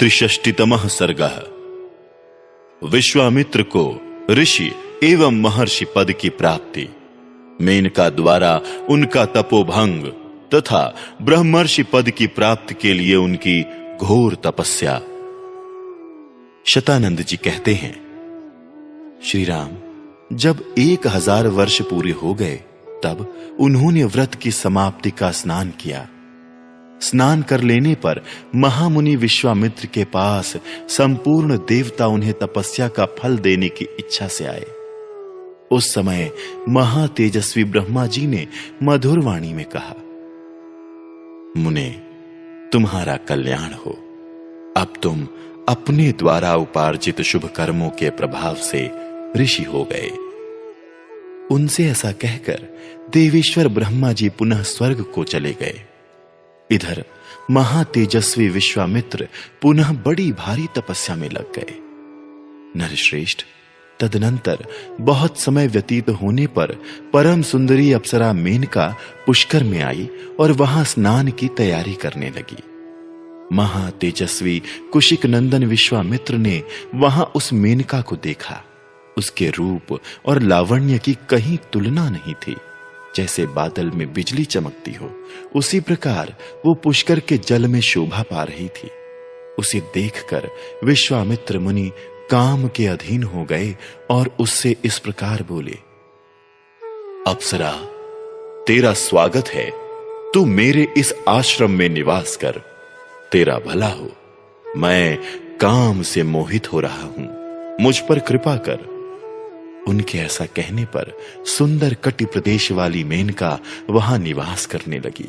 त्रिषष्टितमः सर्गः। विश्वामित्र को ऋषि एवं महर्षि पद की प्राप्ति, मेनका द्वारा उनका तपोभंग तथा ब्रह्मर्षि पद की प्राप्ति के लिए उनकी घोर तपस्या। शतानंद जी कहते हैं, श्री राम जब 1000 वर्ष पूरे हो गए तब उन्होंने व्रत की समाप्ति का स्नान किया। स्नान कर लेने पर महामुनि विश्वामित्र के पास संपूर्ण देवता उन्हें तपस्या का फल देने की इच्छा से आए। उस समय महातेजस्वी ब्रह्मा जी ने मधुर वाणी में कहा, मुने तुम्हारा कल्याण हो। अब तुम अपने द्वारा उपार्जित शुभ कर्मों के प्रभाव से ऋषि हो गए। उनसे ऐसा कहकर देवेश्वर ब्रह्मा जी पुनः स्वर्ग को चले गए। इधर महातेजस्वी विश्वामित्र पुनः बड़ी भारी तपस्या में लग गए। नरश्रेष्ठ, तदनंतर बहुत समय व्यतीत होने पर परम सुंदरी अप्सरा मेनका पुष्कर में आई और वहां स्नान की तैयारी करने लगी। महातेजस्वी कुशिक नंदन विश्वामित्र ने वहां उस मेनका को देखा। उसके रूप और लावण्य की कहीं तुलना नहीं थी। जैसे बादल में बिजली चमकती हो, उसी प्रकार वो पुष्कर के जल में शोभा पा रही थी। उसे देखकर विश्वामित्र मुनि काम के अधीन हो गए और उससे इस प्रकार बोले, अप्सरा, तेरा स्वागत है। तू मेरे इस आश्रम में निवास कर। तेरा भला हो। मैं काम से मोहित हो रहा हूं, मुझ पर कृपा कर। उनके ऐसा कहने पर सुंदर कटि प्रदेश वाली मेनका वहां निवास करने लगी।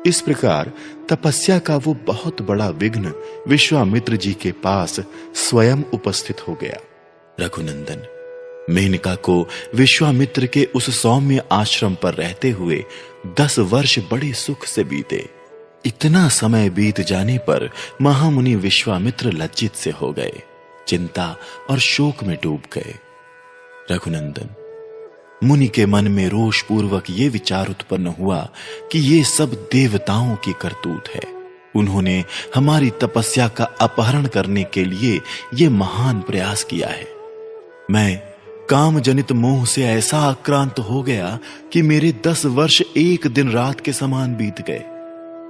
इस प्रकार तपस्या का वो बहुत बड़ा विघ्न विश्वामित्र जी के पास स्वयं उपस्थित हो गया। रघुनंदन, मेनका को विश्वामित्र के उस सौम्य आश्रम पर रहते हुए 10 वर्ष बड़े सुख से बीते। इतना समय बीत जाने पर महामुनि विश्वामित्र लज्जित से हो गए, चिंता और शोक में डूब गए। रघुनंदन, मुनि के मन में रोष पूर्वक ये विचार उत्पन्न हुआ कि ये सब देवताओं की करतूत है। उन्होंने हमारी तपस्या का अपहरण करने के लिए ये महान प्रयास किया है। मैं काम जनित मोह से ऐसा आक्रांत हो गया कि मेरे 10 वर्ष एक दिन रात के समान बीत गए।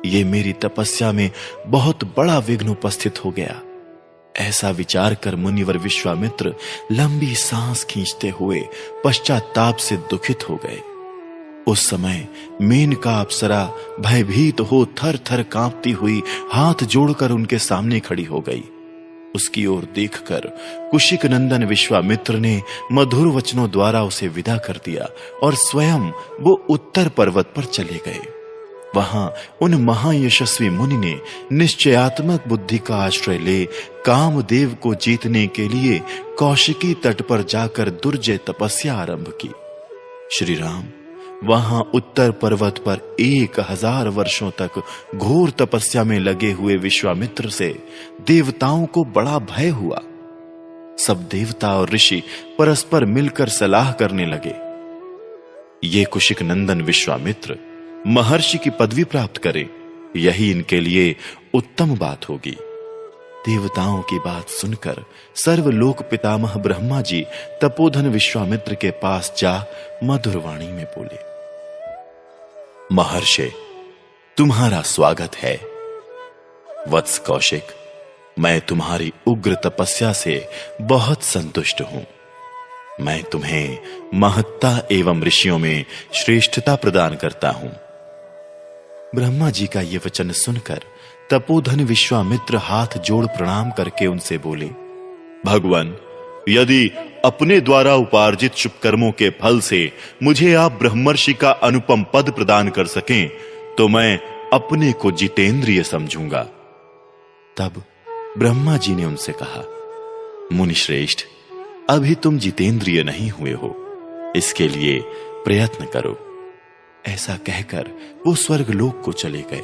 ये मेरी तपस्या में बहुत बड़ा विघ्न उपस्थित हो गया। ऐसा विचार कर मुनिवर विश्वामित्र लंबी सांस खींचते हुए पश्चाताप से दुखित हो गए। उस समय मेनका अप्सरा भयभीत हो थर थर कांपती हुई हाथ जोड़कर उनके सामने खड़ी हो गई। उसकी ओर देखकर कुशिक नंदन विश्वामित्र ने मधुर वचनों द्वारा उसे विदा कर दिया और स्वयं वो उत्तर पर्वत पर चले गए। वहां उन महायशस्वी मुनि ने निश्चयात्मक बुद्धि का आश्रय ले कामदेव को जीतने के लिए कौशिकी तट पर जाकर दुर्जय तपस्या आरंभ की। श्री राम, वहां उत्तर पर्वत पर 1000 वर्षों तक घोर तपस्या में लगे हुए विश्वामित्र से देवताओं को बड़ा भय हुआ। सब देवता और ऋषि परस्पर मिलकर सलाह करने लगे, ये कुशिक नंदन विश्वामित्र महर्षि की पदवी प्राप्त करें, यही इनके लिए उत्तम बात होगी। देवताओं की बात सुनकर सर्वलोक पितामह ब्रह्मा जी तपोधन विश्वामित्र के पास जा मधुर वाणी में बोले, महर्षि, तुम्हारा स्वागत है। वत्स कौशिक, मैं तुम्हारी उग्र तपस्या से बहुत संतुष्ट हूं। मैं तुम्हें महत्ता एवं ऋषियों में श्रेष्ठता प्रदान करता हूं। ब्रह्मा जी का यह वचन सुनकर तपोधन विश्वामित्र हाथ जोड़ प्रणाम करके उनसे बोले, भगवान, यदि अपने द्वारा उपार्जित शुभ कर्मों के फल से मुझे आप ब्रह्मर्षि का अनुपम पद प्रदान कर सकें तो मैं अपने को जितेंद्रिय समझूंगा। तब ब्रह्मा जी ने उनसे कहा, मुनि श्रेष्ठ, अभी तुम जितेंद्रिय नहीं हुए हो, इसके लिए प्रयत्न करो। ऐसा कहकर वो स्वर्गलोक को चले गए।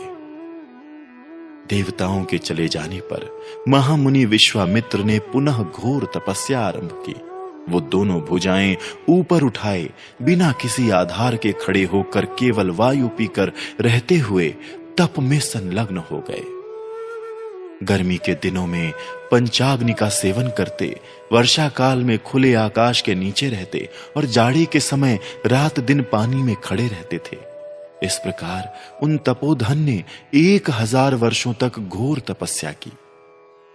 देवताओं के चले जाने पर महामुनि विश्वामित्र ने पुनः घोर तपस्या आरंभ की। वो दोनों भुजाएं ऊपर उठाए बिना किसी आधार के खड़े होकर केवल वायु पीकर रहते हुए तप में संलग्न हो गए। गर्मी के दिनों में पंचाग्नि का सेवन करते, वर्षा काल में खुले आकाश के नीचे रहते और जाड़े के समय रात दिन पानी में खड़े रहते थे। इस प्रकार उन तपोधन ने 1000 वर्षों तक घोर तपस्या की।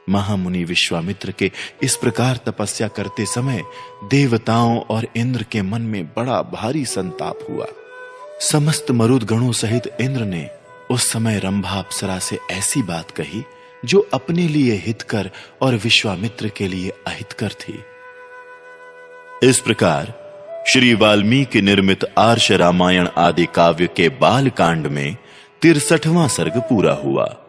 महामुनि विश्वामित्र के इस प्रकार तपस्या करते समय देवताओं और इंद्र के मन में बड़ा भारी संताप हुआ। समस्त मरुदगणों सहित इंद्र ने उस समय रंभा अप्सरा से ऐसी बात कही जो अपने लिए हितकर और विश्वामित्र के लिए अहितकर थी। इस प्रकार श्री वाल्मीकि निर्मित आर्ष रामायण आदि काव्य के बाल कांड में 63वां सर्ग पूरा हुआ।